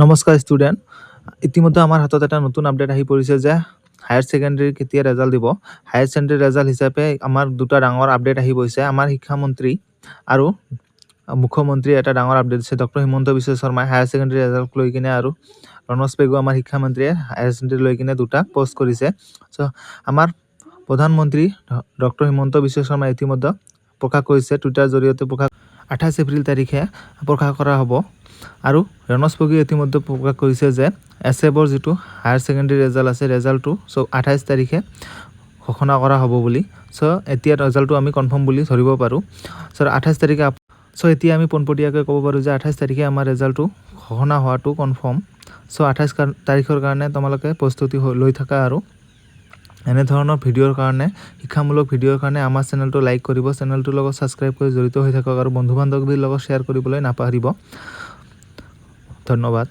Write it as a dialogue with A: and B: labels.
A: নমস্কাৰ ষ্টুডেণ্ট। ইতিমধ্যে আমাৰ হাতত এটা নতুন আপডেট আহি পৰিছে যে হায়াৰ ছেকেণ্ডেৰী কেতিয়া ৰেজাল্ট দিব। হায়াৰ ছেকেণ্ডেৰী ৰেজাল্ট হিচাপে আমাৰ দুটা ডাঙৰ আপডেট আহি পৰিছে। আমাৰ শিক্ষামন্ত্ৰী আৰু মুখ্যমন্ত্ৰী এটা ডাঙৰ আপডেট দিছে। ডক্টৰ হিমন্ত বিশ্ব শৰ্মাই হায়াৰ ছেকেণ্ডেৰী ৰেজাল্ট লৈ কিনে আৰু ৰণোজ পেগু আমাৰ শিক্ষামন্ত্ৰীয়ে হায়াৰ ছেকেণ্ডেৰী লৈ কিনে দুটা পোষ্ট কৰিছে। চ' আমাৰ প্ৰধানমন্ত্ৰী ডক্টৰ হিমন্ত বিশ্ব শৰ্মাই ইতিমধ্যে প্ৰকাশ কৰিছে, টুইটাৰ জৰিয়তে 28 এপ্ৰিল তাৰিখে প্ৰকাশ কৰা হ'ব। আৰু ৰণোজ পেগুৱে ইতিমধ্যে প্ৰকাশ কৰিছে যে এছএফৰ যিটো হায়াৰ ছেকেণ্ডেৰী ৰেজাল্ট আছে, ৰেজাল্টটো 28 তাৰিখে ঘোষণা কৰা হ'ব বুলি। চ' এতিয়া ৰেজাল্টটো আমি কনফাৰ্ম বুলি ধৰিব পাৰোঁ। চ' 28 তাৰিখে এতিয়া আমি পোনপটীয়াকৈ ক'ব পাৰোঁ যে 28 তাৰিখে আমাৰ ৰেজাল্টটো ঘোষণা হোৱাটো কনফাৰ্ম। চ' 28 তাৰিখৰ কাৰণে তোমালোকে প্ৰস্তুতি লৈ থাকা আৰু এনেধৰণৰ ভিডিঅ'ৰ কাৰণে, শিক্ষামূলক ভিডিঅ'ৰ কাৰণে আমাৰ চেনেলটো লাইক কৰিব, চেনেলটোৰ লগত ছাবস্ক্ৰাইব কৰি জড়িত হৈ থাকক আৰু বন্ধু বান্ধৱীৰ লগত শ্বেয়াৰ কৰিবলৈ নাপাহৰিব। ধন্যবাদ।